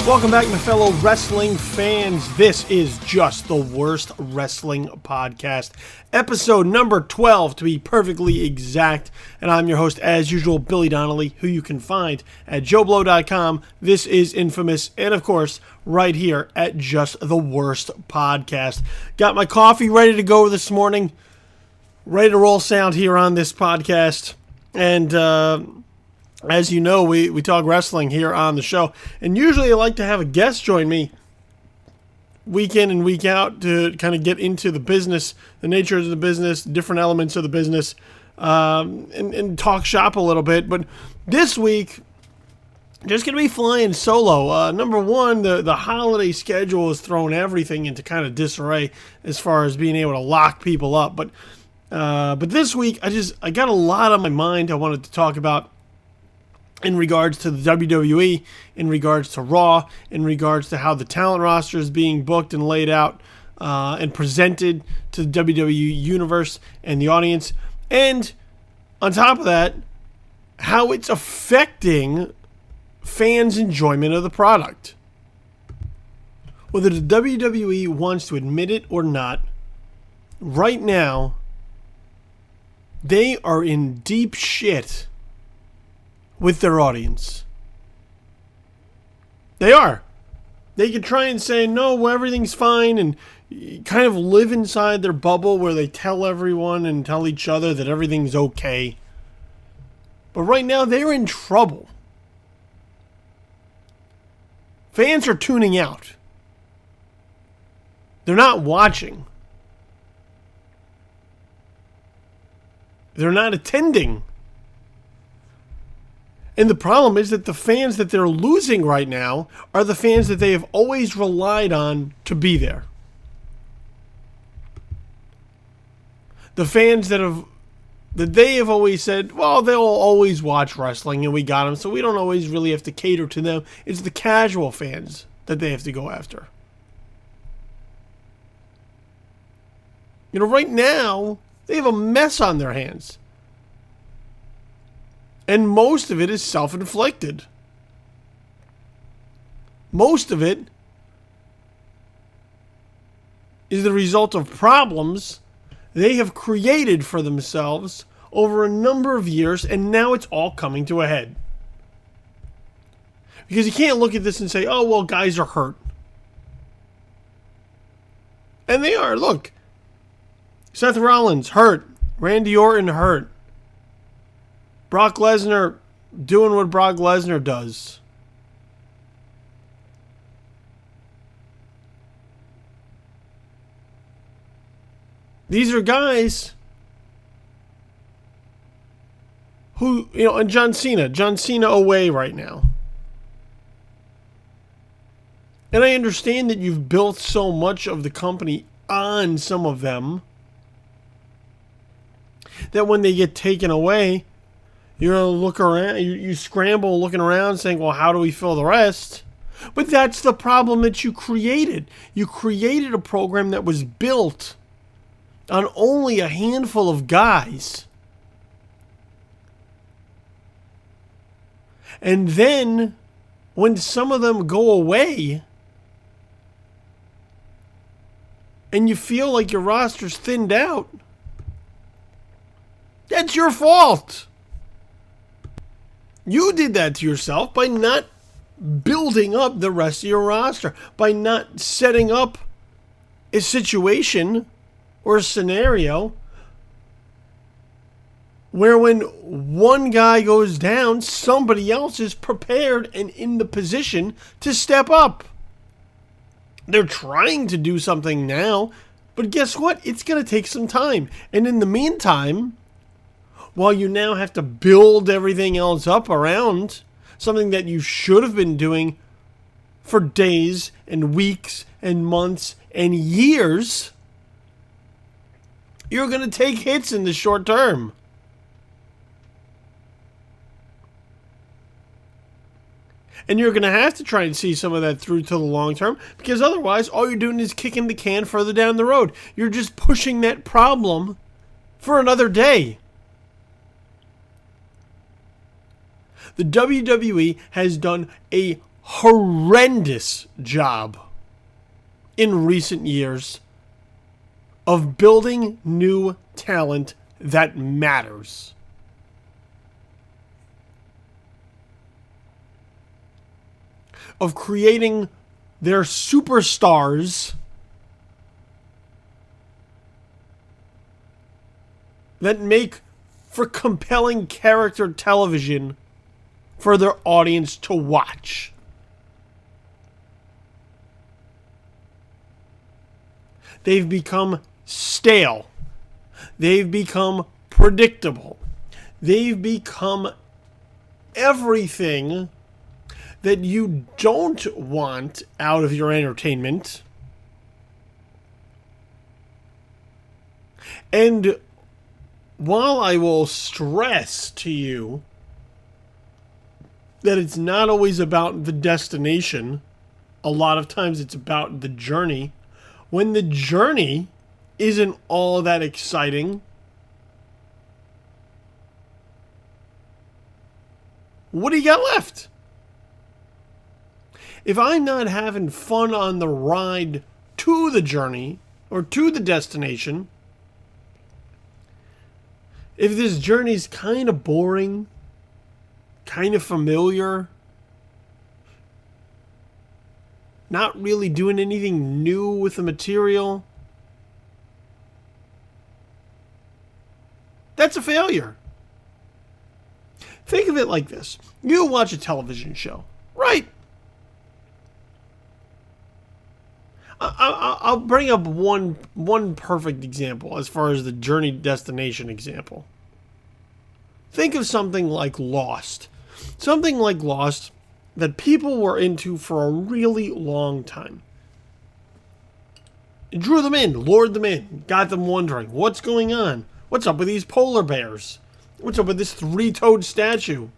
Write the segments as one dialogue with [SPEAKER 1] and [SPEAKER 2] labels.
[SPEAKER 1] Welcome back, my fellow wrestling fans. This is Just the Worst Wrestling Podcast, episode number 12 to be perfectly exact. And I'm your host, as usual, Billy Donnelly, who you can find at joeblow.com. This is Infamous, and of course, right here at Just the Worst Podcast. Got my coffee ready to go this morning, ready to roll sound here on this podcast. And, as you know, we talk wrestling here on the show, and usually I like to have a guest join me week in and week out to kind of get into the business, the nature of the business, different elements of the business, and talk shop a little bit. But this week, just going to be flying solo. Number one, the holiday schedule has thrown everything into kind of disarray as far as being able to lock people up. But this week, I got a lot on my mind I wanted to talk about, in regards to the WWE, in regards to Raw, in regards to how the talent roster is being booked and laid out and presented to the WWE Universe and the audience. And on top of that, how it's affecting fans' enjoyment of the product. Whether the WWE wants to admit it or not, right now, they are in deep shit with their audience. They are. They could try and say, no, everything's fine, and kind of live inside their bubble where they tell everyone and tell each other that everything's okay. But right now, they're in trouble. Fans are tuning out. They're not watching. They're not attending. And the problem is that the fans that they're losing right now are the fans that they have always relied on to be there. The fans that they have always said, well, they'll always watch wrestling and we got them, so we don't always really have to cater to them. It's the casual fans that they have to go after. You know, right now, they have a mess on their hands. And most of it is self-inflicted. Most of it is the result of problems they have created for themselves over a number of years, and now it's all coming to a head. Because you can't look at this and say, oh, well, guys are hurt. And they are. Look, Seth Rollins hurt. Randy Orton hurt. Brock Lesnar doing what Brock Lesnar does. These are guys who, you know, and John Cena away right now. And I understand that you've built so much of the company on some of them that when they get taken away, you're going to look around, you scramble looking around saying, well, how do we fill the rest? But that's the problem that you created. You created a program that was built on only a handful of guys. And then, when some of them go away, and you feel like your roster's thinned out, that's your fault. You did that to yourself by not building up the rest of your roster, by not setting up a situation or a scenario where when one guy goes down, somebody else is prepared and in the position to step up. They're trying to do something now, but guess what? It's going to take some time. And in the meantime, while you now have to build everything else up around something that you should have been doing for days and weeks and months and years, you're going to take hits in the short term. And you're going to have to try and see some of that through to the long term, because otherwise all you're doing is kicking the can further down the road. You're just pushing that problem for another day. The WWE has done a horrendous job in recent years of building new talent that matters. Of creating their superstars that make for compelling character television for their audience to watch. They've become stale. They've become predictable. They've become everything that you don't want out of your entertainment. And while I will stress to you that it's not always about the destination, a lot of times it's about the journey. When the journey isn't all that exciting, what do you got left? If I'm not having fun on the ride to the journey or to the destination, if this journey's kind of boring, kind of familiar, not really doing anything new with the material, that's a failure. Think of it like this. You watch a television show, right? I'll bring up one perfect example as far as the journey destination example. Think of something like Lost. Something like Lost that people were into for a really long time. It drew them in, lured them in, got them wondering, what's going on? What's up with these polar bears? What's up with this three-toed statue?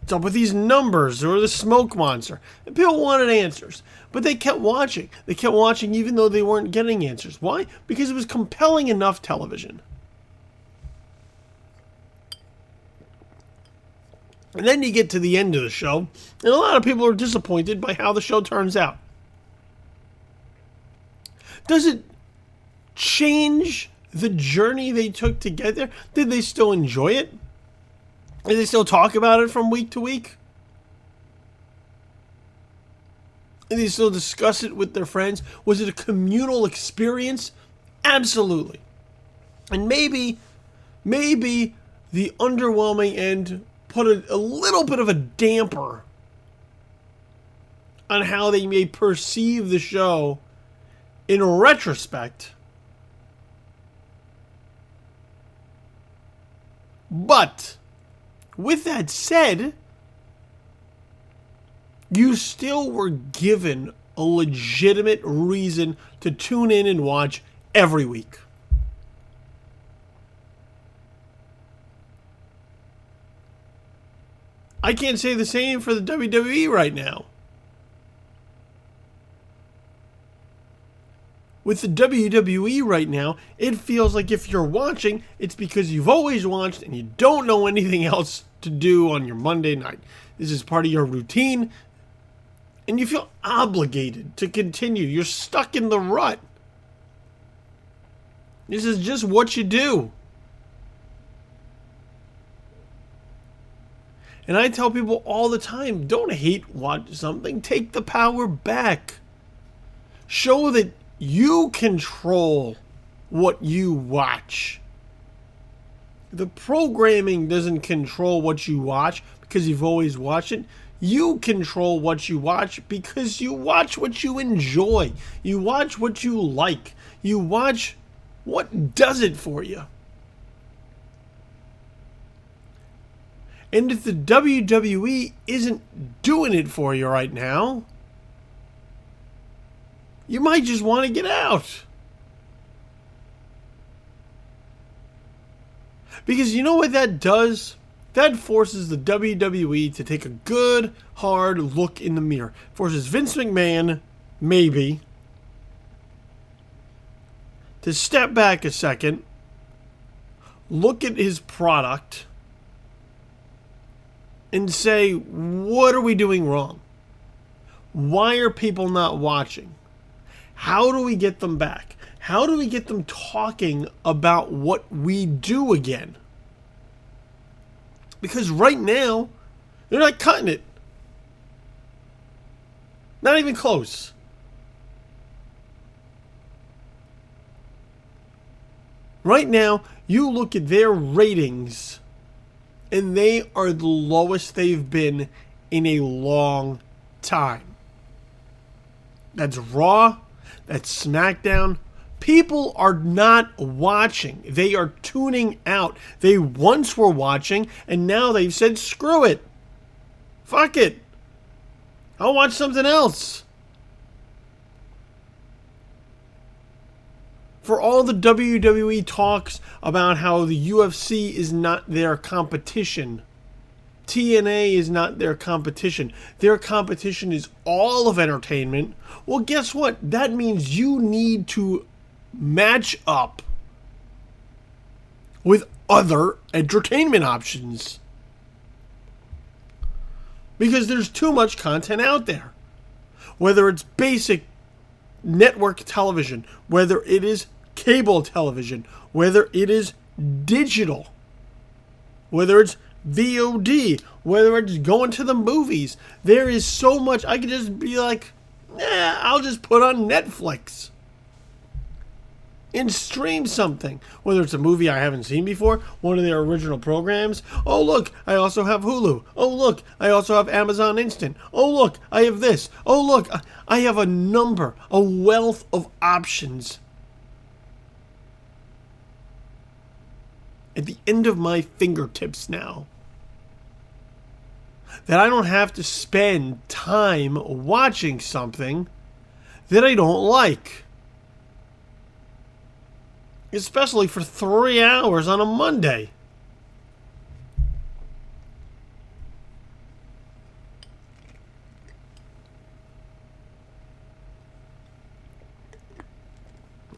[SPEAKER 1] What's up with these numbers or the smoke monster? And people wanted answers, but they kept watching. They kept watching even though they weren't getting answers. Why? Because it was compelling enough television. And then you get to the end of the show, and a lot of people are disappointed by how the show turns out. Does it change the journey they took to get there? Did they still enjoy it? Did they still talk about it from week to week? Did they still discuss it with their friends? Was it a communal experience? Absolutely. And maybe the underwhelming end put a little bit of a damper on how they may perceive the show in retrospect. But with that said, you still were given a legitimate reason to tune in and watch every week. I can't say the same for the WWE right now. With the WWE right now, it feels like if you're watching, it's because you've always watched and you don't know anything else to do on your Monday night. This is part of your routine, and you feel obligated to continue. You're stuck in the rut. This is just what you do. And I tell people all the time, don't hate watch something. Take the power back. Show that you control what you watch. The programming doesn't control what you watch because you've always watched it. You control what you watch because you watch what you enjoy. You watch what you like. You watch what does it for you. And if the WWE isn't doing it for you right now, you might just want to get out. Because you know what that does? That forces the WWE to take a good, hard look in the mirror. Forces Vince McMahon, maybe, to step back a second, look at his product, and say, what are we doing wrong? Why are people not watching? How do we get them back? How do we get them talking about what we do again? Because right now, they're not cutting it. Not even close. Right now, you look at their ratings, and they are the lowest they've been in a long time. That's Raw. That's SmackDown. People are not watching. They are tuning out. They once were watching, and now they've said, screw it. Fuck it. I'll watch something else. For all the WWE talks about how the UFC is not their competition, TNA is not their competition, their competition is all of entertainment, well, guess what? That means you need to match up with other entertainment options. Because there's too much content out there. Whether it's basic network television, whether it is cable television, whether it is digital, whether it's VOD, whether it's going to the movies. There is so much. I could just be like, I'll just put on Netflix and stream something. Whether it's a movie I haven't seen before, one of their original programs. Oh, look, I also have Hulu. Oh, look, I also have Amazon Instant. Oh, look, I have this. Oh, look, I have a wealth of options at the end of my fingertips now, that I don't have to spend time watching something that I don't like. Especially for 3 hours on a Monday.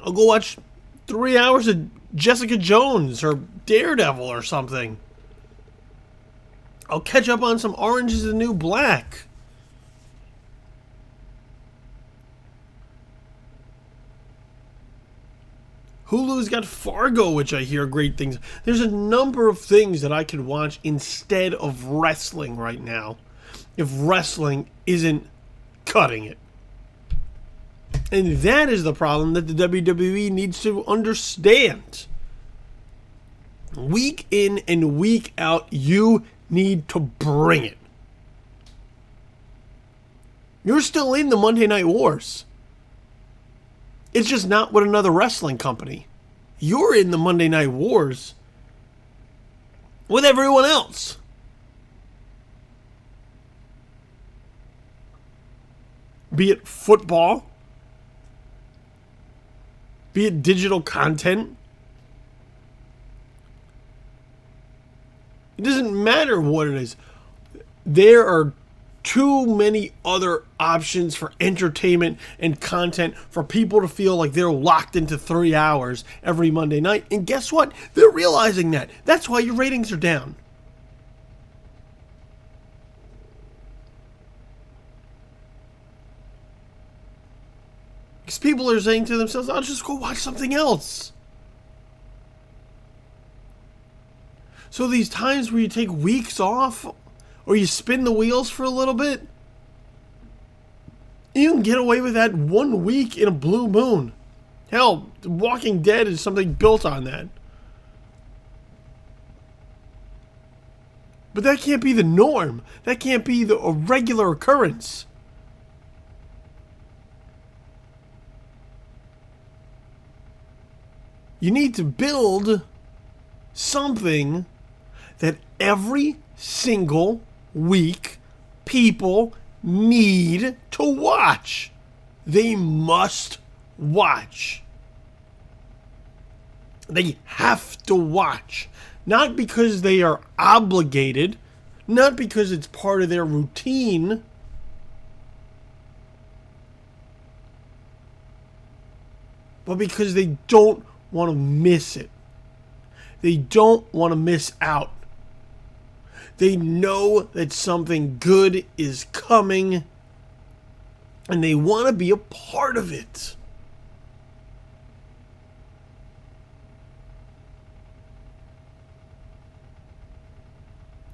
[SPEAKER 1] I'll go watch 3 hours of Jessica Jones or Daredevil or something. I'll catch up on some Orange is the New Black. Hulu's got Fargo, which I hear great things. There's a number of things that I could watch instead of wrestling right now, if wrestling isn't cutting it. And that is the problem that the WWE needs to understand. Week in and week out, you need to bring it. You're still in the Monday Night Wars. It's just not with another wrestling company. You're in the Monday Night Wars with everyone else. Be it football, be it digital content. It doesn't matter what it is. There are too many other options for entertainment and content for people to feel like they're locked into 3 hours every Monday night. And guess what? They're realizing that. That's why your ratings are down. Because people are saying to themselves, I'll just go watch something else. So these times where you take weeks off, or you spin the wheels for a little bit, you can get away with that 1 week in a blue moon. Hell, Walking Dead is something built on that. But that can't be the norm. That can't be a regular occurrence. You need to build something that every single week people need to watch. They must watch. They have to watch. Not because they are obligated, not because it's part of their routine, but because they don't want to miss it. They don't want to miss out. They know that something good is coming, and they want to be a part of it.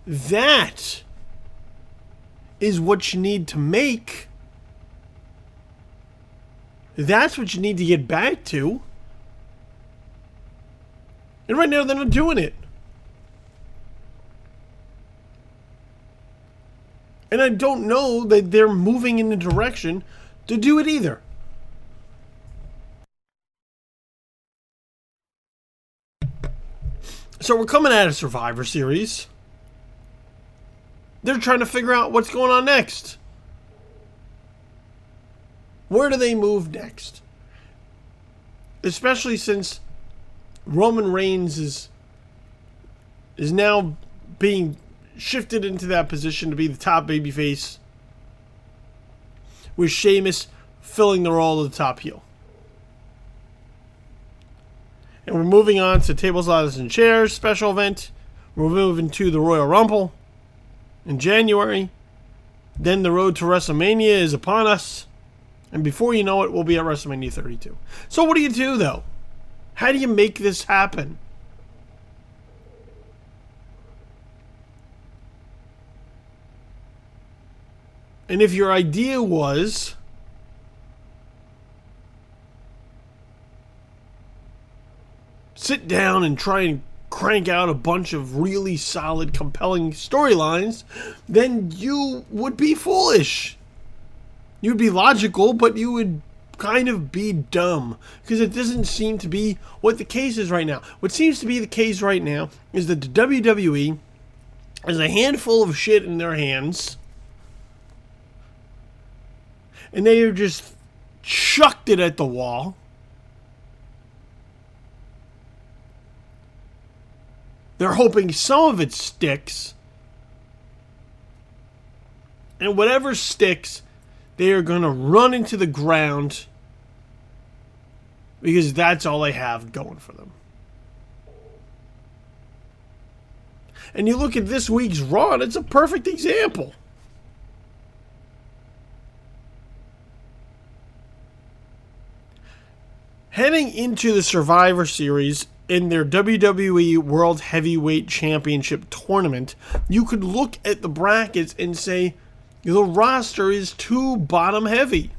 [SPEAKER 1] That is what you need to make. That's what you need to get back to. And right now they're not doing it. And I don't know that they're moving in the direction to do it either. So we're coming out of Survivor Series. They're trying to figure out what's going on next. Where do they move next? Especially since Roman Reigns is now being shifted into that position to be the top babyface, with Sheamus filling the role of the top heel. And we're moving on to Tables, Ladders, and Chairs special event. We're moving to the Royal Rumble in January. Then the road to WrestleMania is upon us. And before you know it, we'll be at WrestleMania 32. So what do you do, though? How do you make this happen? And if your idea was sit down and try and crank out a bunch of really solid, compelling storylines, then you would be foolish. You'd be logical, but you would kind of be dumb, because it doesn't seem to be what the case is right now. What seems to be the case right now is that the WWE has a handful of shit in their hands, and they have just chucked it at the wall. They're hoping some of it sticks. And whatever sticks, they are going to run into the ground, because that's all they have going for them. And you look at this week's Raw, and it's a perfect example. Heading into the Survivor Series in their WWE World Heavyweight Championship tournament, you could look at the brackets and say, the roster is too bottom heavy.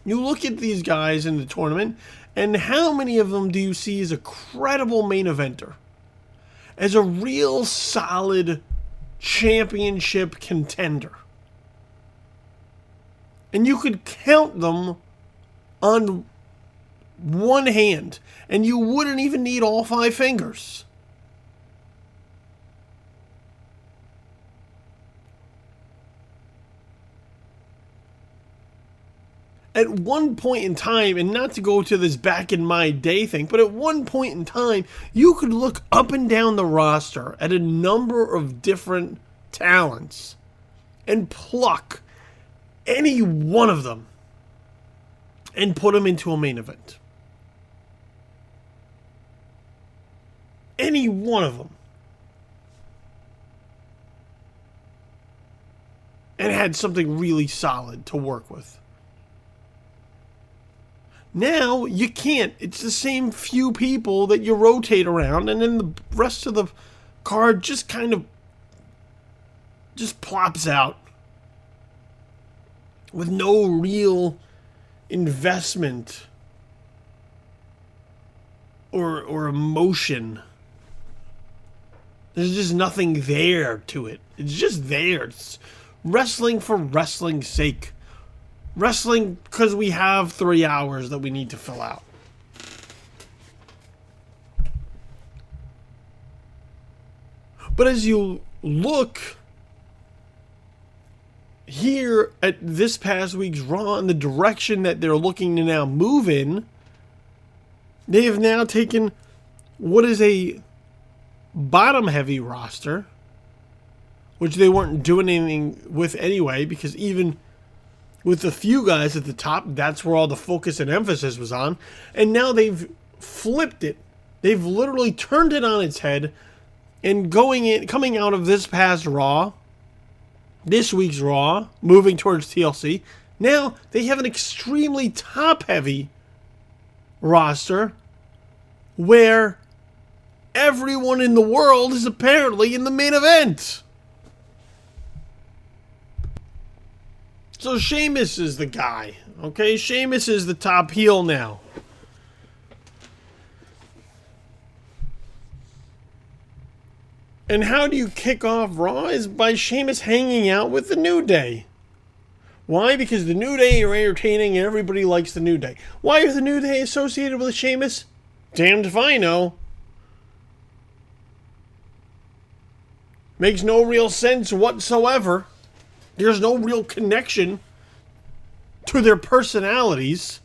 [SPEAKER 1] You look at these guys in the tournament, and how many of them do you see as a credible main eventer? As a real solid championship contender? And you could count them on one hand, and you wouldn't even need all 5 fingers. At one point in time, and not to go to this back in my day thing, but at one point in time, you could look up and down the roster at a number of different talents and pluck any one of them and put them into a main event. Any one of them. And had something really solid to work with. Now, you can't. It's the same few people that you rotate around, and then the rest of the card just kind of just plops out with no real investment or emotion. There's just nothing there to it. It's just there. It's wrestling for wrestling's sake. Wrestling because we have 3 hours that we need to fill out. But as you look here at this past week's Raw and the direction that they're looking to now move in, they have now taken what is a bottom-heavy roster, which they weren't doing anything with anyway, because even with a few guys at the top, that's where all the focus and emphasis was on. And now they've flipped it. They've literally turned it on its head And coming out of this past Raw, this week's Raw, moving towards TLC, now they have an extremely top-heavy roster where everyone in the world is apparently in the main event. So Sheamus is the guy, okay? Sheamus is the top heel now. And how do you kick off Raw is by Sheamus hanging out with the New Day. Why? Because the New Day are entertaining and everybody likes the New Day. Why are the New Day associated with Sheamus? Damned if I know. Makes no real sense whatsoever. There's no real connection to their personalities.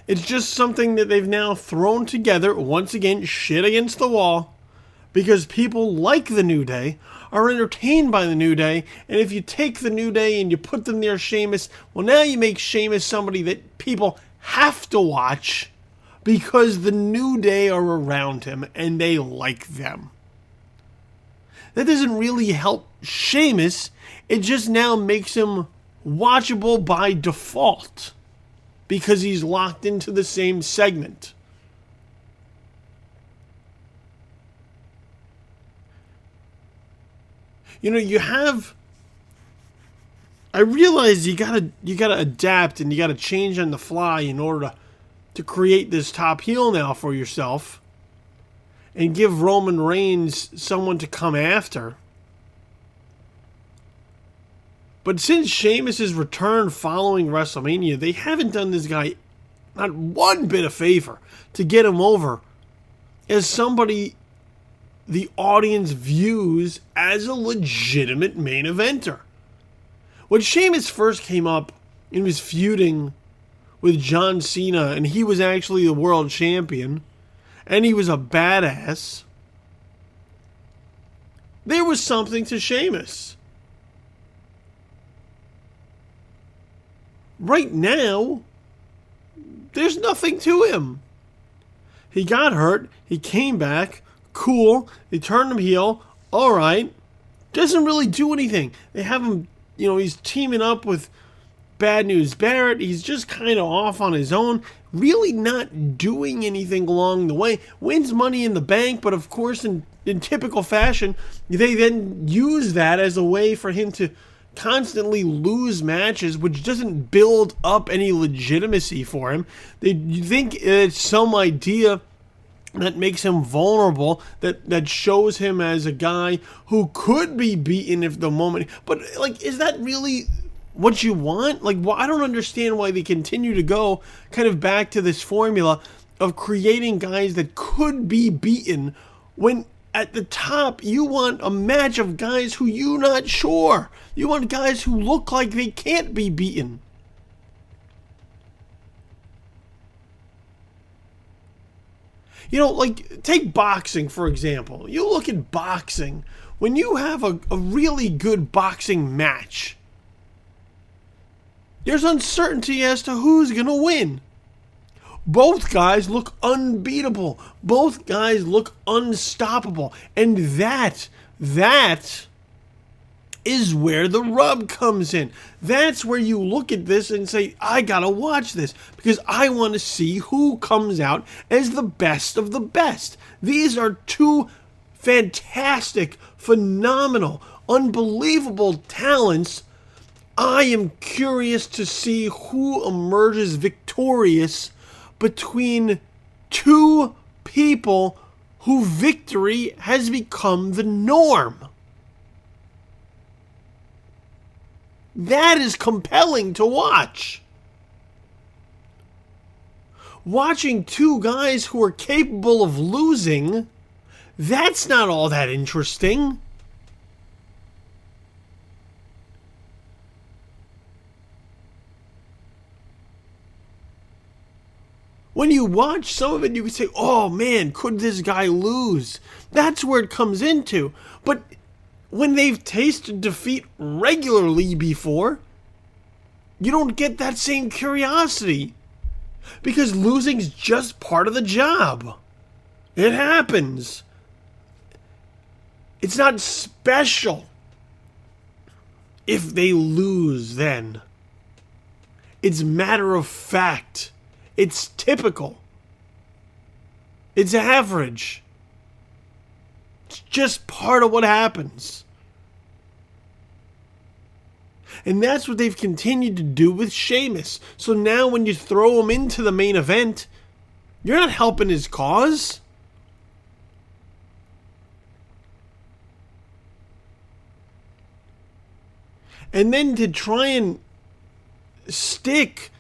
[SPEAKER 1] It's just something that they've now thrown together, once again, shit against the wall, because people like the New Day, are entertained by the New Day, and if you take the New Day and you put them near Sheamus, well, now you make Sheamus somebody that people have to watch because the New Day are around him and they like them. That doesn't really help Sheamus, it just now makes him watchable by default because he's locked into the same segment. You know, I realize you gotta adapt and you gotta change on the fly in order to create this top heel now for yourself and give Roman Reigns someone to come after. But since Sheamus' return following WrestleMania, they haven't done this guy not one bit of favor to get him over as somebody the audience views as a legitimate main eventer. When Sheamus first came up and was feuding with John Cena, and he was actually the world champion, and he was a badass, there was something to Sheamus. Right now, there's nothing to him. He got hurt, he came back, cool, they turned him heel, alright, doesn't really do anything. They have him, he's teaming up with Bad News Barrett, he's just kind of off on his own, really not doing anything along the way, wins Money in the Bank, but of course in typical fashion, they then use that as a way for him to constantly lose matches, which doesn't build up any legitimacy for him. You think it's some idea that makes him vulnerable, that shows him as a guy who could be beaten if the moment. But, is that really what you want? I don't understand why they continue to go kind of back to this formula of creating guys that could be beaten when at the top you want a match of guys who you're not sure. You want guys who look like they can't be beaten. Take boxing, for example. You look at boxing. When you have a really good boxing match, there's uncertainty as to who's going to win. Both guys look unbeatable. Both guys look unstoppable. And that is where the rub comes in. That's where you look at this and say, I gotta watch this because I want to see who comes out as the best of the best. These are two fantastic, phenomenal, unbelievable talents. I am curious to see who emerges victorious between two people who victory has become the norm. That is compelling to watch. Watching two guys who are capable of losing, that's not all that interesting. When you watch some of it, you can say, oh man, could this guy lose? That's where it comes into. But when they've tasted defeat regularly before, you don't get that same curiosity. Because losing's just part of the job. It happens. It's not special if they lose then. It's matter of fact. It's typical. It's average. It's just part of what happens. And that's what they've continued to do with Sheamus. So now when you throw him into the main event, you're not helping his cause. And then to try and stick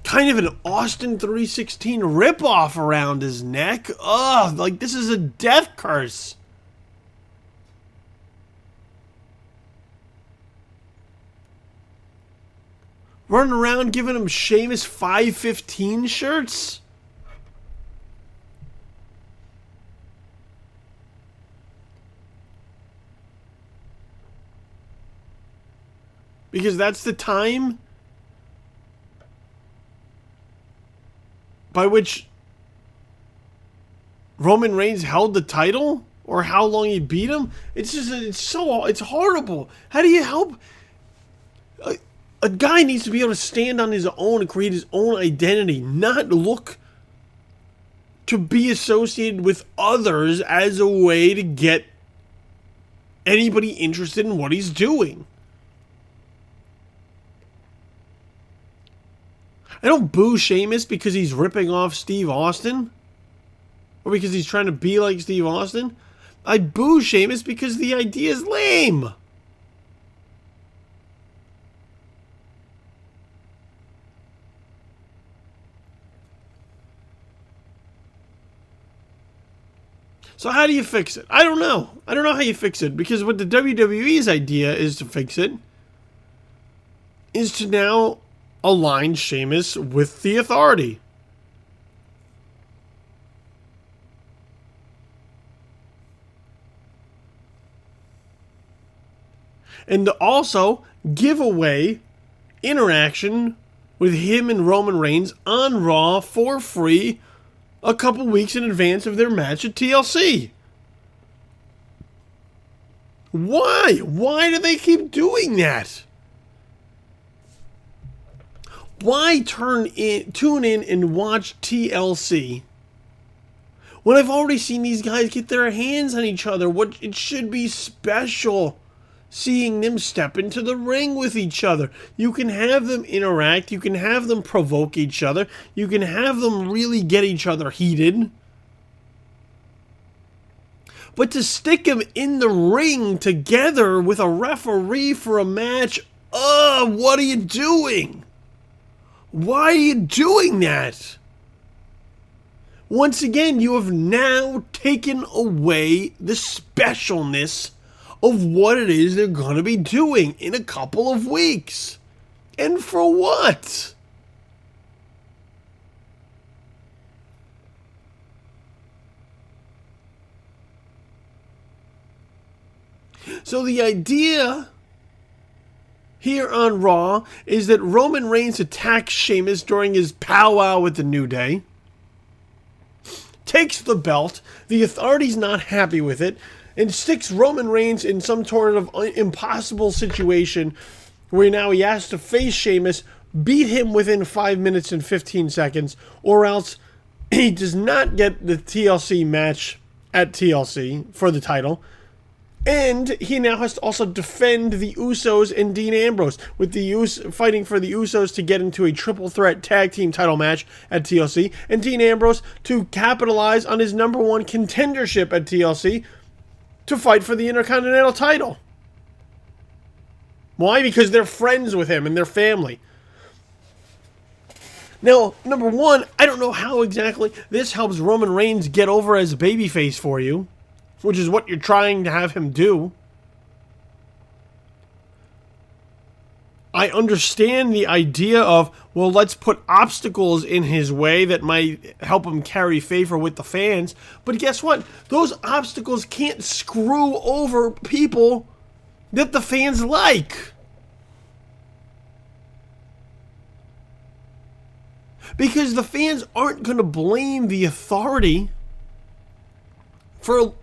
[SPEAKER 1] kind of an Austin 316 ripoff around his neck. Ugh, like this is a death curse. Running around giving him Sheamus 515 shirts. Because that's the time by which Roman Reigns held the title, or how long he beat him. It's just, it's horrible. How do you help? A guy needs to be able to stand on his own and create his own identity, not look to be associated with others as a way to get anybody interested in what he's doing. I don't boo Sheamus because he's ripping off Steve Austin, or because he's trying to be like Steve Austin. I boo Sheamus because the idea is lame. So how do you fix it? I don't know. I don't know how you fix it, because what the WWE's idea is to fix it is to now align Sheamus with the Authority. And to also give away interaction with him and Roman Reigns on Raw for free a couple weeks in advance of their match at TLC. Why? Why do they keep doing that? Why tune in and watch TLC when I've already seen these guys get their hands on each other? It should be special seeing them step into the ring with each other. You can have them interact. You can have them provoke each other. You can have them really get each other heated. But to stick them in the ring together with a referee for a match, what are you doing? Why are you doing that? Once again, you have now taken away the specialness of what it is they're going to be doing in a couple of weeks. And for what? So the idea here on Raw is that Roman Reigns attacks Sheamus during his powwow with the New Day, takes the belt, the Authority's not happy with it, and sticks Roman Reigns in some sort of impossible situation where now he has to face Sheamus, beat him within 5 minutes and 15 seconds, or else he does not get the TLC match at TLC for the title. And he now has to also defend the Usos and Dean Ambrose, with the fighting for the Usos to get into a triple threat tag team title match at TLC, and Dean Ambrose to capitalize on his number one contendership at TLC to fight for the Intercontinental title. Why? Because they're friends with him and their family. Now, number one, I don't know how exactly this helps Roman Reigns get over as a babyface for you, which is what you're trying to have him do. I understand the idea of, well, let's put obstacles in his way that might help him carry favor with the fans. But guess what? Those obstacles can't screw over people that the fans like. Because the fans aren't going to blame the Authority for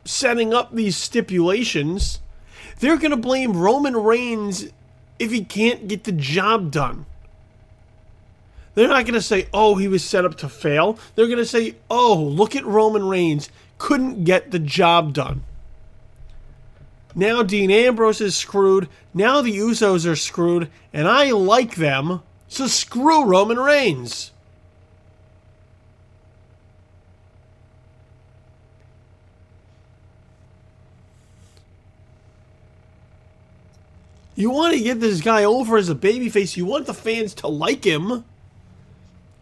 [SPEAKER 1] setting up these stipulations. They're going to blame Roman Reigns if he can't get the job done. They're not going to say, oh, he was set up to fail. They're going to say, oh, look at Roman Reigns, couldn't get the job done. Now Dean Ambrose is screwed. Now the Usos are screwed. And I like them, so screw Roman Reigns. You want to get this guy over as a babyface. You want the fans to like him.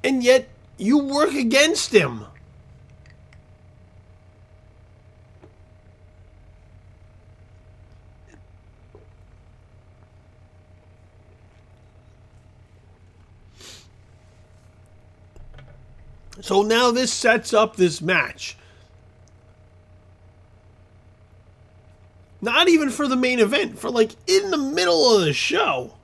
[SPEAKER 1] And yet, you work against him. So now this sets up this match. Not even for the main event, for like in the middle of the show.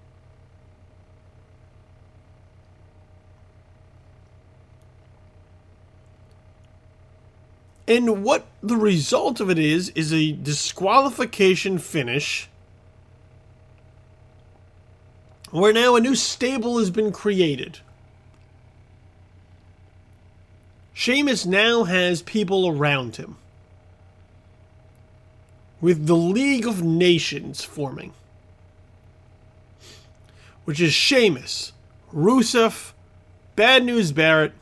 [SPEAKER 1] And what the result of it is a disqualification finish where now a new stable has been created. Sheamus now has people around him, with the League of Nations forming, which is Sheamus, Rusev, Bad News Barrett,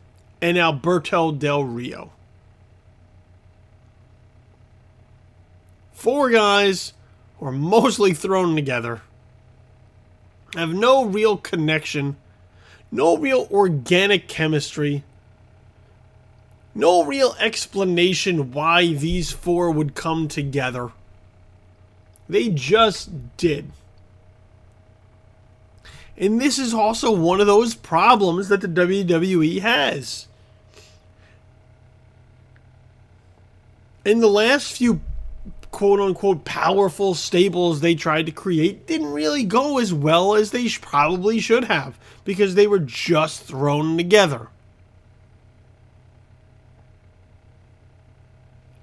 [SPEAKER 1] and Alberto Del Rio. 4 guys who are mostly thrown together, have no real connection, no real organic chemistry, no real explanation why these 4 would come together. They just did. And this is also one of those problems that the WWE has. In the last few quote-unquote powerful stables they tried to create didn't really go as well as they probably should have, because they were just thrown together.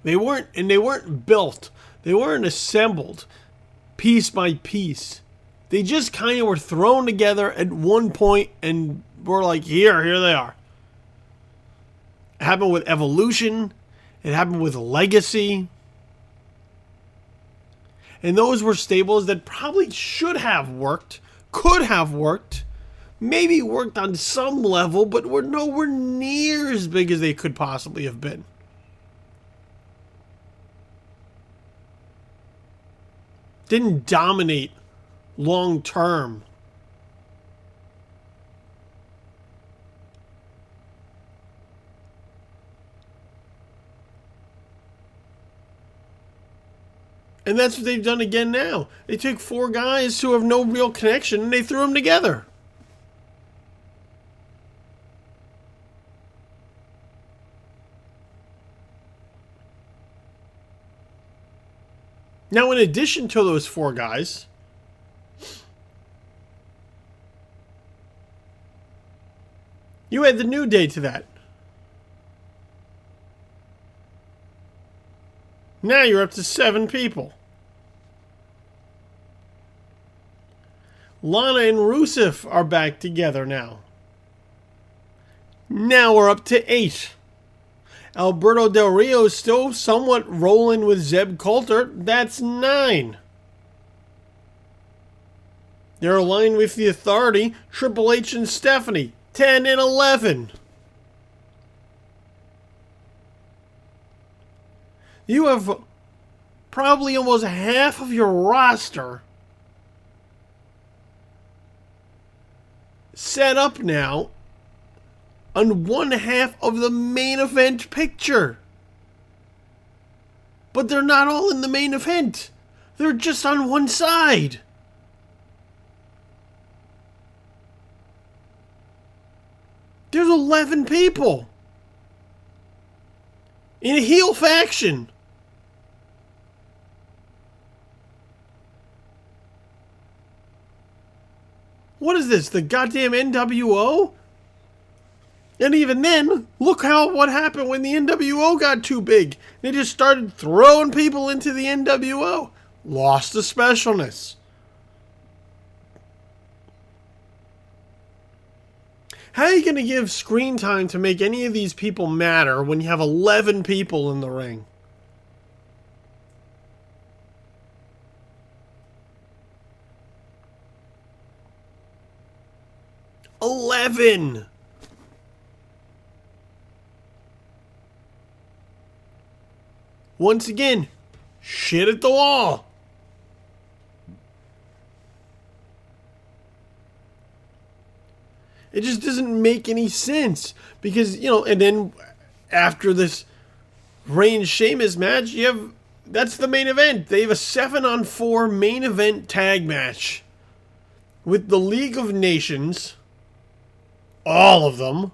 [SPEAKER 1] They weren't built. They weren't assembled piece by piece. They just kind of were thrown together at one point and were like, here they are. It happened with Evolution. It happened with Legacy. And those were stables that probably should have worked, could have worked, maybe worked on some level, but were nowhere near as big as they could possibly have been. Didn't dominate long term. And that's what they've done again now. They took 4 guys who have no real connection and they threw them together. Now, in addition to those 4 guys, you add the New Day to that. Now you're up to 7 people. Lana and Rusev are back together now. Now we're up to 8. Alberto Del Rio is still somewhat rolling with Zeb Coulter. That's 9. They're aligned with the Authority, Triple H and Stephanie. 10 and 11. You have probably almost half of your roster set up now on one half of the main event picture. But they're not all in the main event. They're just on one side. There's 11 people in a heel faction. What is this? The goddamn NWO? And even then, look what happened when the NWO got too big. They just started throwing people into the NWO. Lost the specialness. How are you going to give screen time to make any of these people matter when you have 11 people in the ring? $11. Once again, shit at the wall. It just doesn't make any sense. Because, and then after this Reigns Sheamus match, that's the main event. They have a 7-on-4 main event tag match with the League of Nations. All of them.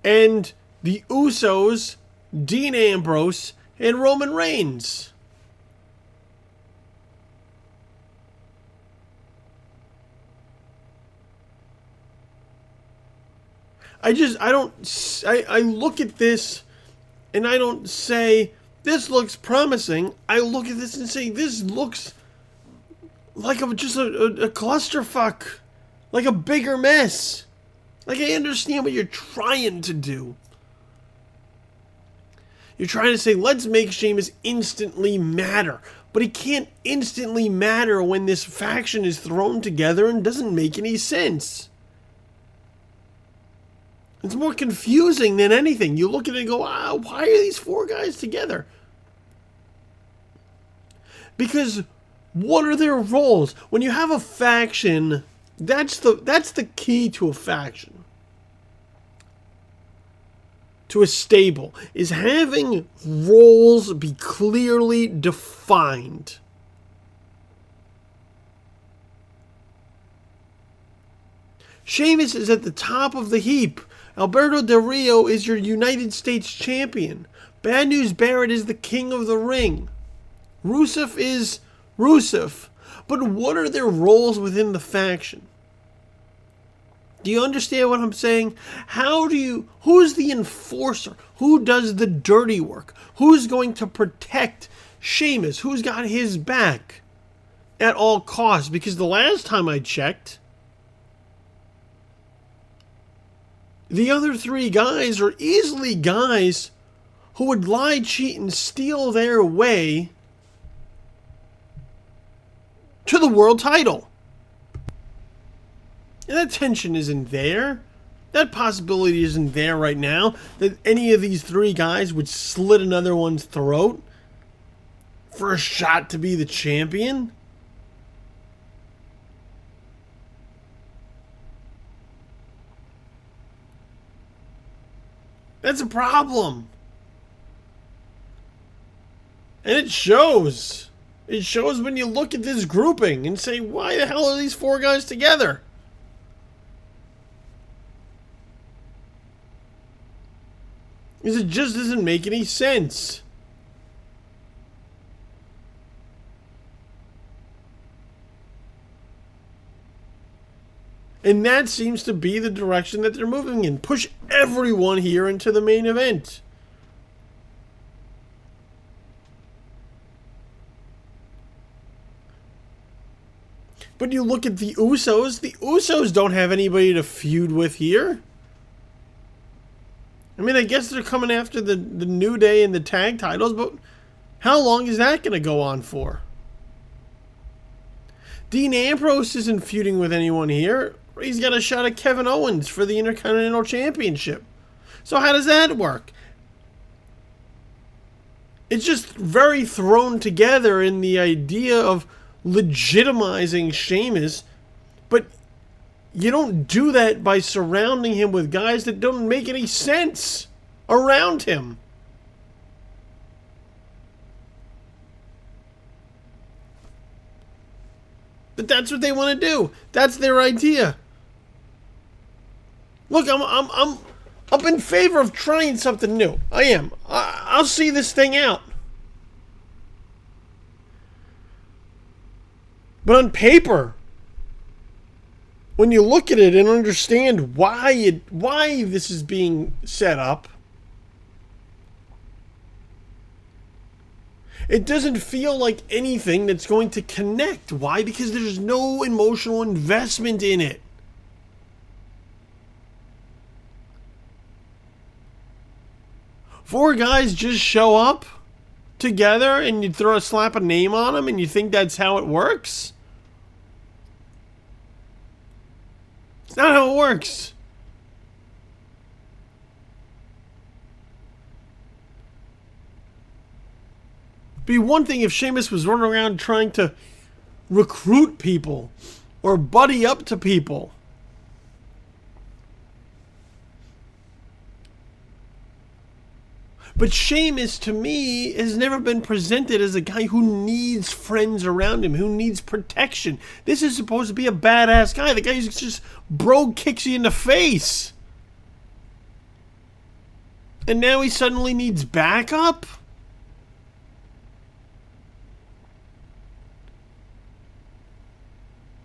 [SPEAKER 1] And the Usos, Dean Ambrose, and Roman Reigns. I look at this and I don't say, this looks promising. I look at this and say, this looks like just a clusterfuck. Like a bigger mess. Like, I understand what you're trying to do. You're trying to say, let's make Sheamus instantly matter. But he can't instantly matter when this faction is thrown together and doesn't make any sense. It's more confusing than anything. You look at it and go, why are these four guys together? Because what are their roles? When you have a faction, that's the key to a faction. To a stable, is having roles be clearly defined. Sheamus is at the top of the heap. Alberto Del Rio is your United States champion. Bad News Barrett is the king of the ring. Rusev is Rusev. But what are their roles within the faction? Do you understand what I'm saying? Who's the enforcer? Who does the dirty work? Who's going to protect Sheamus? Who's got his back at all costs? Because the last time I checked, the other three guys are easily guys who would lie, cheat, and steal their way to the world title. And that tension isn't there. That possibility isn't there right now. That any of these three guys would slit another one's throat for a shot to be the champion. That's a problem. And it shows. It shows when you look at this grouping and say, why the hell are these four guys together? Because it just doesn't make any sense. And that seems to be the direction that they're moving in. Push everyone here into the main event. But you look at the Usos don't have anybody to feud with here. I mean, I guess they're coming after the New Day and the tag titles, but how long is that going to go on for? Dean Ambrose isn't feuding with anyone here. He's got a shot at Kevin Owens for the Intercontinental Championship. So how does that work? It's just very thrown together in the idea of legitimizing Sheamus, but you don't do that by surrounding him with guys that don't make any sense around him. But that's what they want to do. That's their idea. Look, I'm in favor of trying something new. I am. I'll see this thing out. But on paper, when you look at it and understand why this is being set up, it doesn't feel like anything that's going to connect. Why? Because there's no emotional investment in it. Four guys just show up together and you slap a name on them and you think that's how it works? It's not how it works. Be one thing if Sheamus was running around trying to recruit people or buddy up to people. But Sheamus, to me, has never been presented as a guy who needs friends around him, who needs protection. This is supposed to be a badass guy. The guy who just brogue kicks you in the face. And now he suddenly needs backup?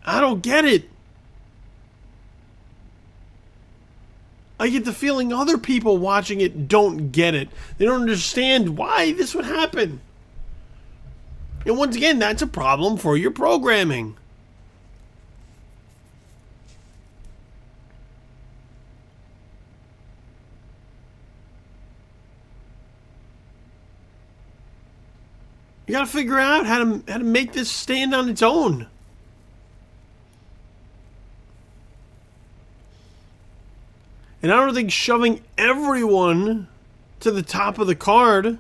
[SPEAKER 1] I don't get it. I get the feeling other people watching it don't get it. They don't understand why this would happen. And once again, that's a problem for your programming. You gotta figure out how to make this stand on its own. And I don't think shoving everyone to the top of the card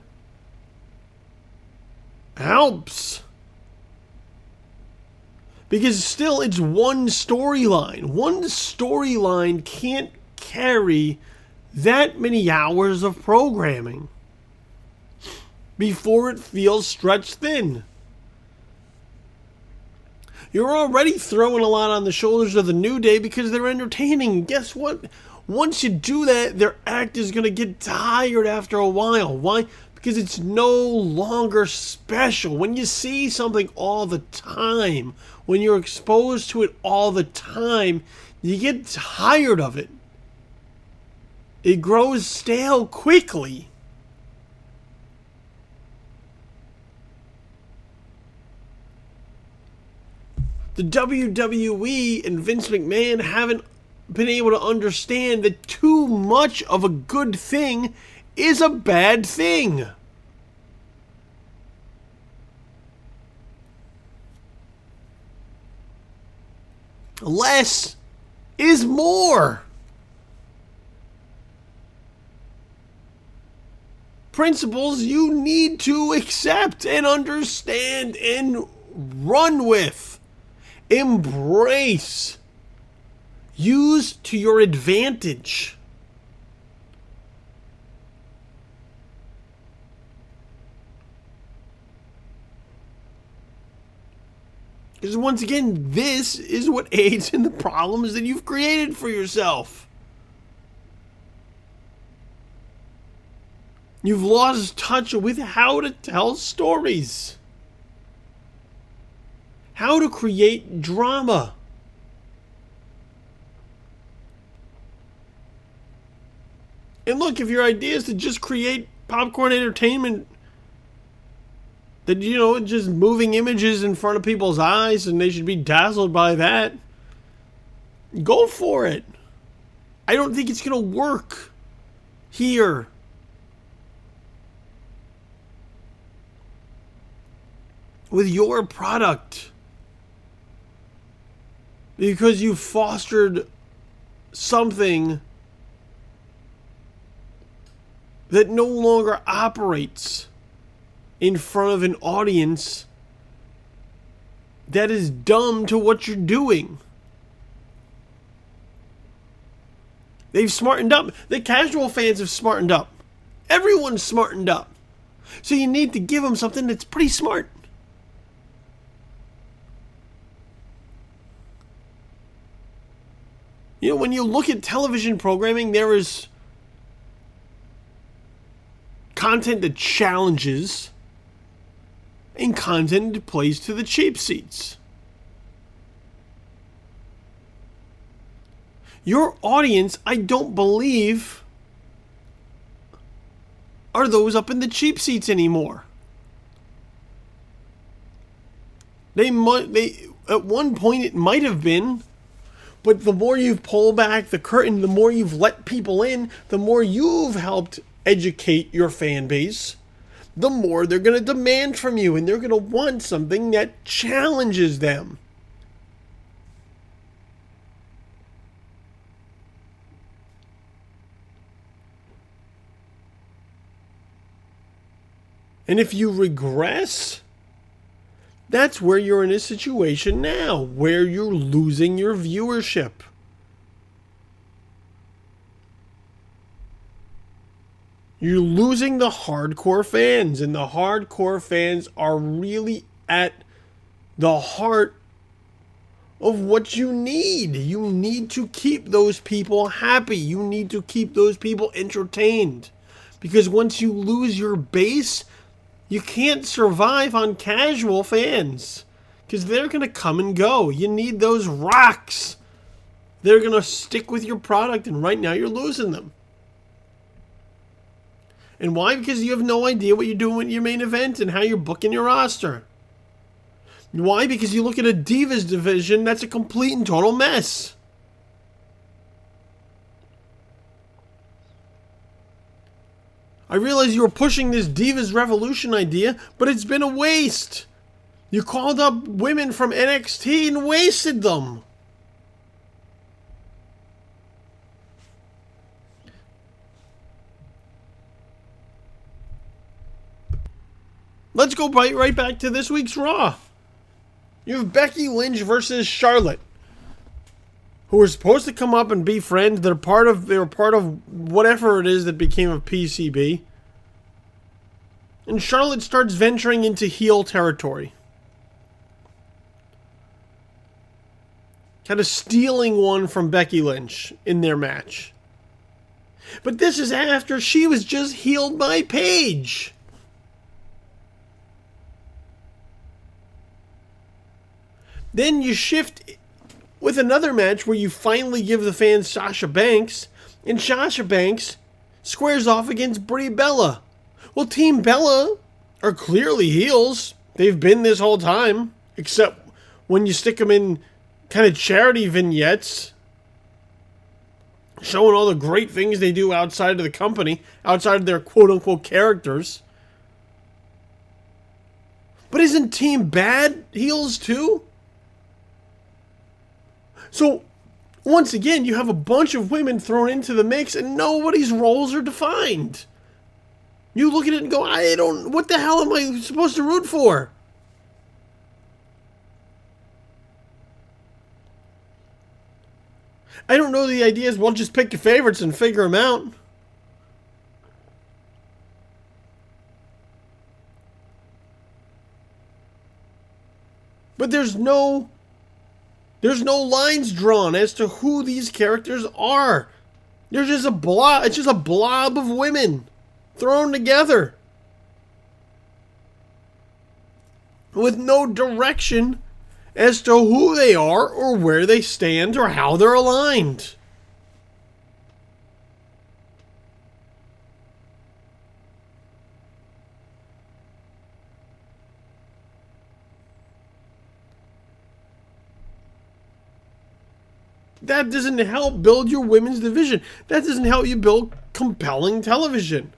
[SPEAKER 1] helps. Because still, it's one storyline. One storyline can't carry that many hours of programming before it feels stretched thin. You're already throwing a lot on the shoulders of the New Day because they're entertaining. Guess what? Once you do that, their act is going to get tired after a while. Why? Because it's no longer special. When you see something all the time, when you're exposed to it all the time, you get tired of it. It grows stale quickly. The WWE and Vince McMahon haven't been able to understand that too much of a good thing is a bad thing. Less is more. Principles you need to accept and understand and run with. Embrace. Use to your advantage. Because once again, this is what aids in the problems that you've created for yourself. You've lost touch with how to tell stories. How to create drama. And look, if your idea is to just create popcorn entertainment, that, just moving images in front of people's eyes and they should be dazzled by that, go for it. I don't think it's going to work here. With your product. Because you fostered something that no longer operates in front of an audience that is dumb to what you're doing. They've smartened up. The casual fans have smartened up. Everyone's smartened up. So you need to give them something that's pretty smart. When you look at television programming, there is content that challenges and content that plays to the cheap seats. Your audience, I don't believe, are those up in the cheap seats anymore. They at one point it might have been, but the more you've pulled back the curtain, the more you've let people in, the more you've helped educate your fan base, the more they're going to demand from you, and they're going to want something that challenges them. And if you regress, that's where you're in a situation now, where you're losing your viewership. You're losing the hardcore fans, and the hardcore fans are really at the heart of what you need. You need to keep those people happy. You need to keep those people entertained. Because once you lose your base, you can't survive on casual fans, because they're going to come and go. You need those rocks. They're going to stick with your product, and right now you're losing them. And why? Because you have no idea what you're doing with your main event and how you're booking your roster. Why? Because you look at a Divas division that's a complete and total mess. I realize you were pushing this Divas Revolution idea, but it's been a waste. You called up women from NXT and wasted them. Let's go right back to this week's Raw. You have Becky Lynch versus Charlotte, who were supposed to come up and be friends. They were part of whatever it is that became of PCB. And Charlotte starts venturing into heel territory, kind of stealing one from Becky Lynch in their match. But this is after she was just healed by Paige. Then you shift with another match where you finally give the fans Sasha Banks, and Sasha Banks squares off against Brie Bella. Well, Team Bella are clearly heels. They've been this whole time, except when you stick them in kind of charity vignettes, showing all the great things they do outside of the company, outside of their quote-unquote characters. But isn't Team Bad heels too? So, once again, you have a bunch of women thrown into the mix and nobody's roles are defined. You look at it and go, what the hell am I supposed to root for? I don't know, the idea is, well, just pick your favorites and figure them out. But there's no lines drawn as to who these characters are. There's just a blob. It's just a blob of women thrown together with no direction as to who they are or where they stand or how they're aligned. That doesn't help build your women's division. That doesn't help you build compelling television.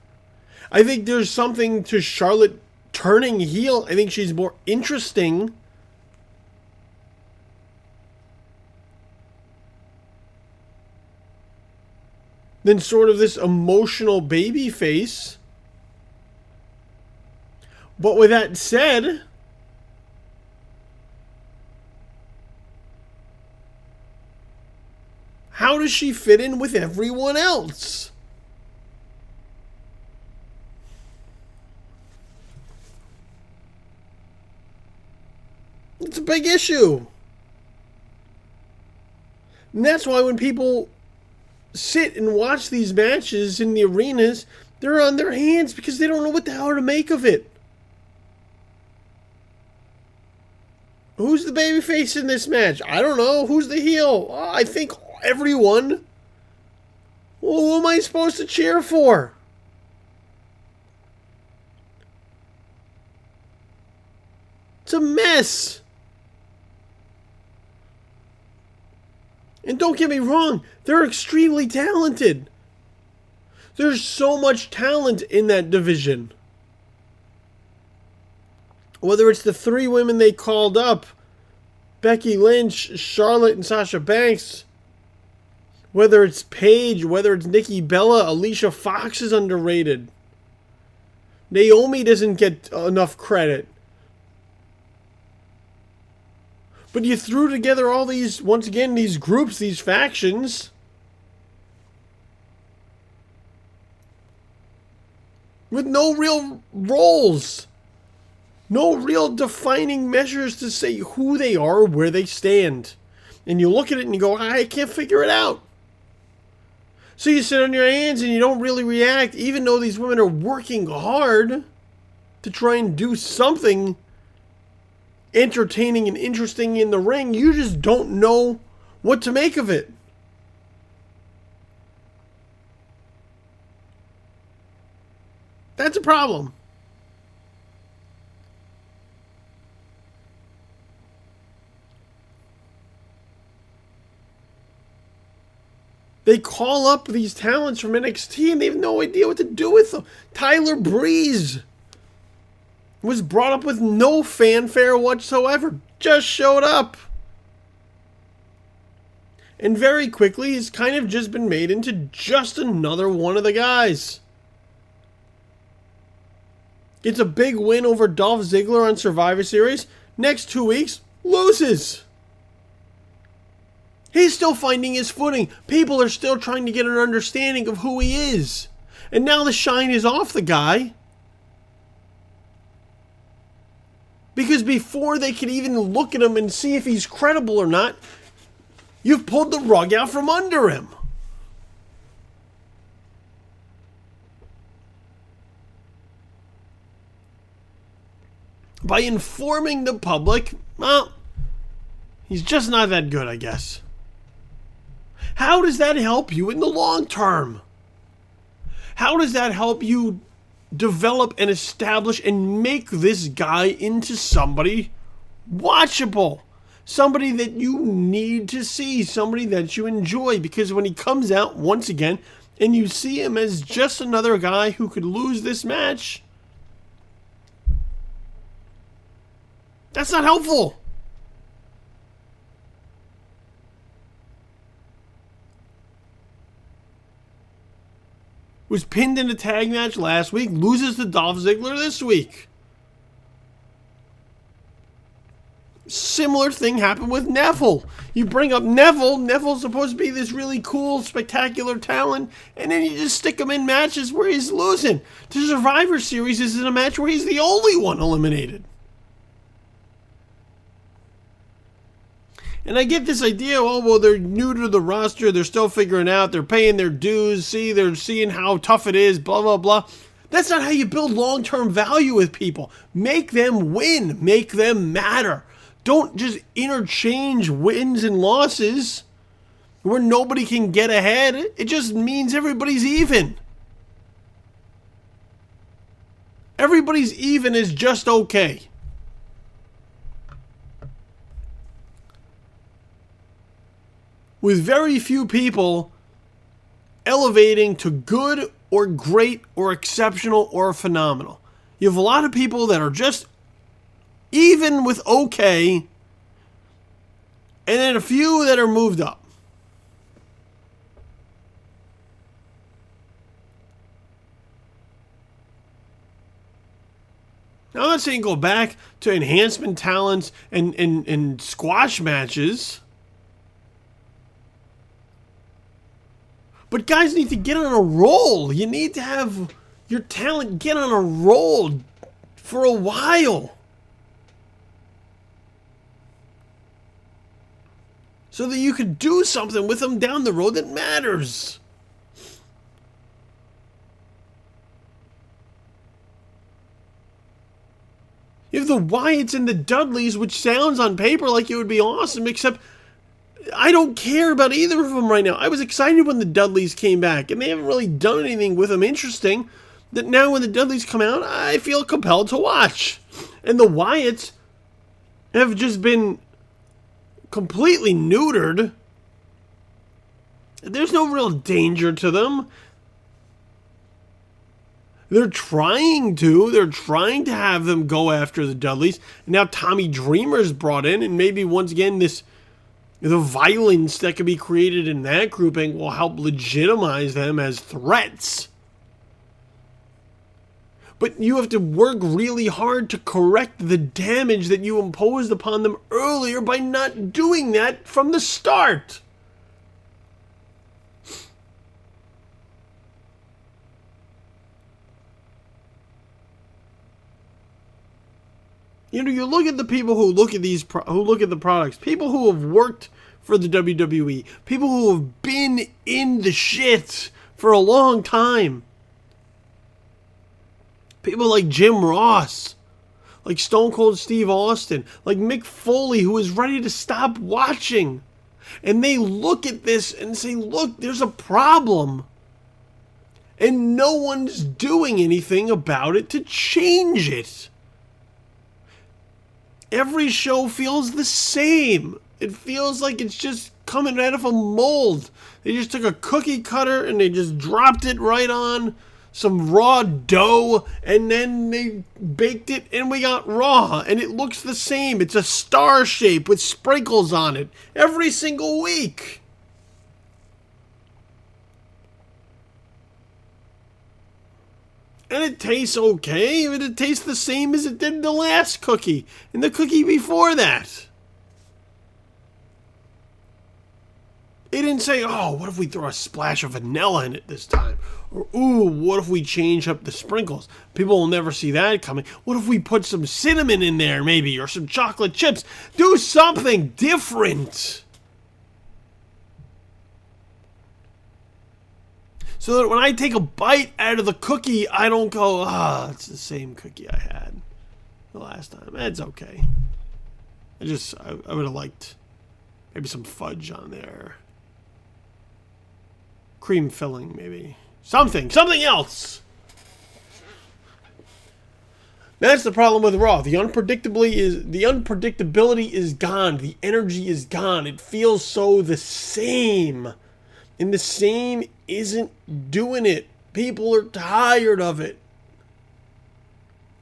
[SPEAKER 1] I think there's something to Charlotte turning heel. I think she's more interesting than sort of this emotional baby face. But with that said, how does she fit in with everyone else? It's a big issue. And that's why when people sit and watch these matches in the arenas, they're on their hands because they don't know what the hell to make of it. Who's the babyface in this match? I don't know. Who's the heel? I think everyone. Well, who am I supposed to cheer for? It's a mess. And don't get me wrong, they're extremely talented. There's so much talent in that division. Whether it's the 3 women they called up, Becky Lynch, Charlotte, and Sasha Banks, whether it's Paige, whether it's Nikki Bella, Alicia Fox is underrated. Naomi doesn't get enough credit. But you threw together all these, once again, these groups, these factions. With no real roles. No real defining measures to say who they are or where they stand. And you look at it and you go, I can't figure it out. So you sit on your hands and you don't really react, even though these women are working hard to try and do something entertaining and interesting in the ring. You just don't know what to make of it. That's a problem. They call up these talents from NXT and they have no idea what to do with them. Tyler Breeze was brought up with no fanfare whatsoever. Just showed up. And very quickly, he's kind of just been made into just another one of the guys. Gets a big win over Dolph Ziggler on Survivor Series. Next 2 weeks, loses. He's still finding his footing. People are still trying to get an understanding of who he is. And now the shine is off the guy. Because before they could even look at him and see if he's credible or not, you've pulled the rug out from under him. By informing the public, well, he's just not that good, I guess. How does that help you in the long term? How does that help you develop and establish and make this guy into somebody watchable? Somebody that you need to see, somebody that you enjoy. Because when he comes out once again and you see him as just another guy who could lose this match, that's not helpful. Was pinned in a tag match last week, loses to Dolph Ziggler this week. Similar thing happened with Neville. You bring up Neville. Neville's supposed to be this really cool, spectacular talent, and then you just stick him in matches where he's losing. The Survivor Series is in a match where he's the only one eliminated. And I get this idea, oh, well, they're new to the roster, they're still figuring out, they're paying their dues, they're seeing how tough it is, blah, blah, blah. That's not how you build long-term value with people. Make them win. Make them matter. Don't just interchange wins and losses where nobody can get ahead. It just means everybody's even. Everybody's even is just okay. With very few people elevating to good or great or exceptional or phenomenal. You have a lot of people that are just even with okay, and then a few that are moved up. Now, I'm not saying go back to enhancement talents and squash matches. But guys need to get on a roll. You need to have your talent get on a roll for a while. So that you could do something with them down the road that matters. You have the Wyatts and the Dudleys, which sounds on paper like it would be awesome, except I don't care about either of them right now. I was excited when the Dudleys came back, and they haven't really done anything with them interesting. That now when the Dudleys come out, I feel compelled to watch. And the Wyatts have just been completely neutered. There's no real danger to them. They're trying to have them go after the Dudleys. And now Tommy Dreamer's brought in, and maybe once again the violence that could be created in that grouping will help legitimize them as threats. But you have to work really hard to correct the damage that you imposed upon them earlier by not doing that from the start. You know, you look at the people who look at the products, people who have worked for the WWE, people who have been in the shit for a long time. People like Jim Ross, like Stone Cold Steve Austin, like Mick Foley, who is ready to stop watching. And they look at this and say, look, there's a problem. And no one's doing anything about it to change it. Every show feels the same. It feels like it's just coming out of a mold. They just took a cookie cutter and they just dropped it right on some raw dough, and then they baked it and we got raw, and it looks the same. It's a star shape with sprinkles on it every single week. And it tastes okay, but it tastes the same as it did the last cookie and the cookie before that. They didn't say, oh, what if we throw a splash of vanilla in it this time? Or, ooh, what if we change up the sprinkles? People will never see that coming. What if we put some cinnamon in there, maybe, or some chocolate chips? Do something different. So that when I take a bite out of the cookie, I don't go, it's the same cookie I had the last time. It's okay. I would have liked maybe some fudge on there. Cream filling, maybe. Something else. That's the problem with Raw. The unpredictability is gone. The energy is gone. It feels so the same. And the same isn't doing it. People are tired of it.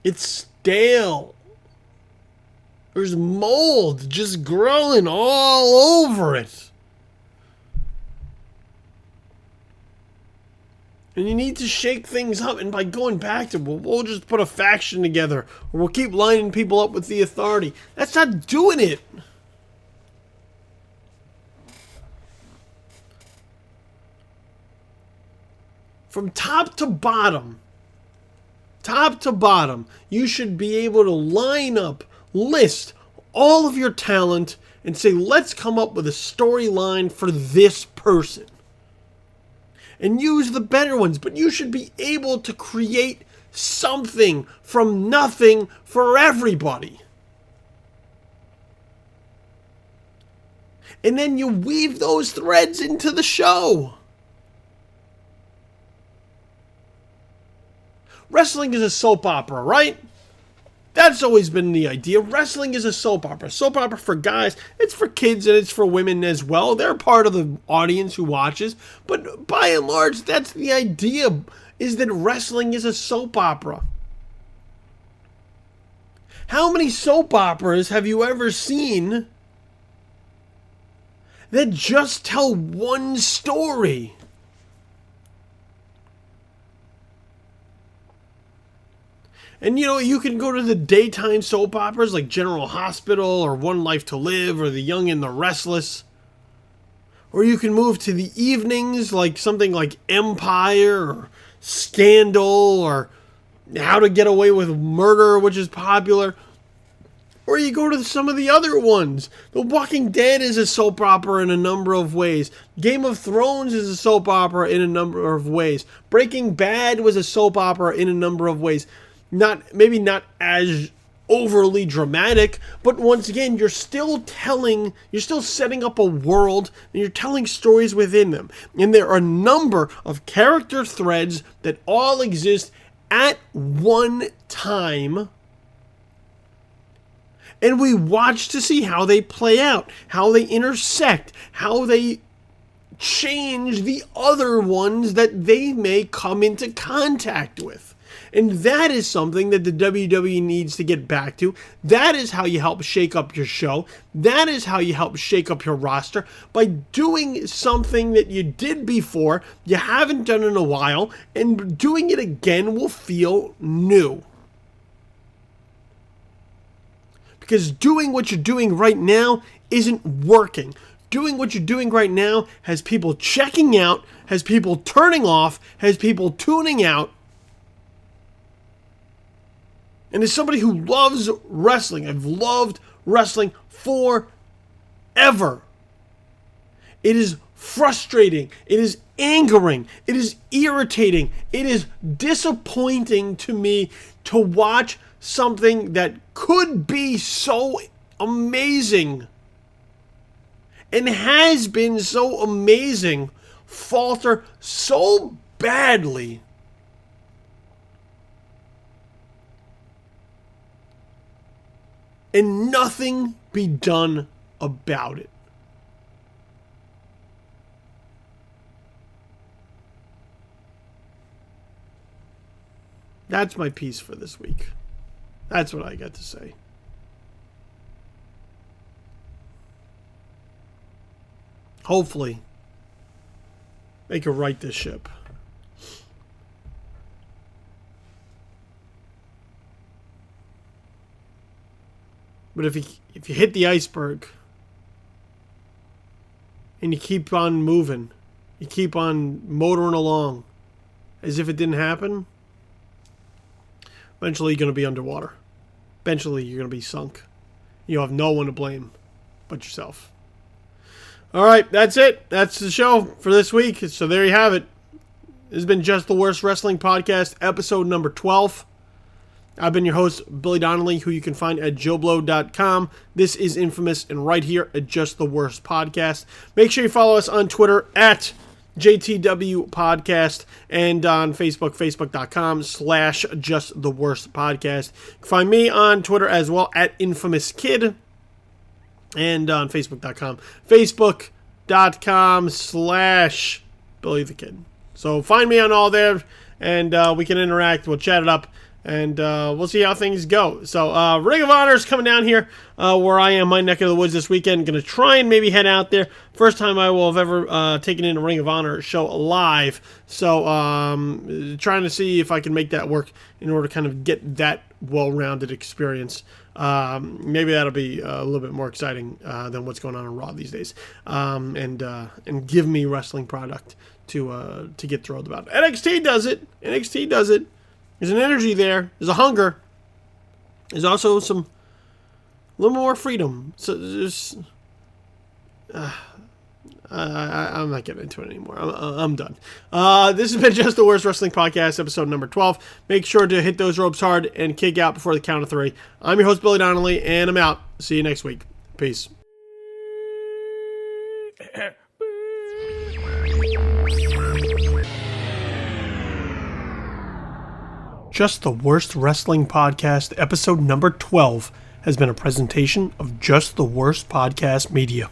[SPEAKER 1] It's stale. There's mold just growing all over it. And you need to shake things up. And by going back to, we'll just put a faction together. Or we'll keep lining people up with the authority. That's not doing it. From top to bottom, you should be able to line up, list all of your talent, and say, let's come up with a storyline for this person. And use the better ones, but you should be able to create something from nothing for everybody. And then you weave those threads into the show. Wrestling is a soap opera, right? That's always been the idea. Wrestling is a soap opera. Soap opera for guys. It's for kids and it's for women as well. They're part of the audience who watches. But by and large, that's the idea, is that wrestling is a soap opera. How many soap operas have you ever seen that just tell one story? And, you know, you can go to the daytime soap operas like General Hospital or One Life to Live or The Young and the Restless. Or you can move to the evenings like something like Empire or Scandal or How to Get Away with Murder, which is popular. Or you go to some of the other ones. The Walking Dead is a soap opera in a number of ways. Game of Thrones is a soap opera in a number of ways. Breaking Bad was a soap opera in a number of ways. Maybe not as overly dramatic, but once again, you're still setting up a world, and you're telling stories within them. And there are a number of character threads that all exist at one time, and we watch to see how they play out, how they intersect, how they change the other ones that they may come into contact with. And that is something that the WWE needs to get back to. That is how you help shake up your show. That is how you help shake up your roster, by doing something that you did before, you haven't done in a while, and doing it again will feel new. Because doing what you're doing right now isn't working. Doing what you're doing right now has people checking out, has people turning off, has people tuning out. And as somebody who loves wrestling, I've loved wrestling forever. It is frustrating. It is angering. It is irritating. It is disappointing to me to watch something that could be so amazing and has been so amazing falter so badly. And nothing be done about it. That's my piece for this week. That's what I got to say. Hopefully, they can right this ship. But if you hit the iceberg and you keep on moving, you keep on motoring along as if it didn't happen, eventually you're going to be underwater. Eventually you're going to be sunk. You'll have no one to blame but yourself. All right, that's it. That's the show for this week. So there you have it. This has been Just the Worst Wrestling Podcast, episode number 12. I've been your host, Billy Donnelly, who you can find at joblo.com. This is Infamous, and right here at Just the Worst Podcast. Make sure you follow us on Twitter at JTW Podcast, and on Facebook, facebook.com/Just the Worst Podcast. You can find me on Twitter as well at Infamous Kid, and on Facebook.com, facebook.com/Billy the Kid. So find me on all there, and we can interact. We'll chat it up. And we'll see how things go. So Ring of Honor is coming down here where I am, my neck of the woods this weekend. Going to try and maybe head out there. First time I will have ever taken in a Ring of Honor show live. So trying to see if I can make that work in order to kind of get that well-rounded experience. Maybe that'll be a little bit more exciting than what's going on Raw these days. And give me wrestling product to get thrilled about. NXT does it. There's an energy there. There's a hunger. There's also a little more freedom. So there's, I'm not getting into it anymore. I'm done. This has been Just the Worst Wrestling Podcast, episode number 12. Make sure to hit those ropes hard and kick out before the count of 3. I'm your host, Billy Donnelly, and I'm out. See you next week. Peace. Just the Worst Wrestling Podcast, episode number 12, has been a presentation of Just the Worst Podcast Media.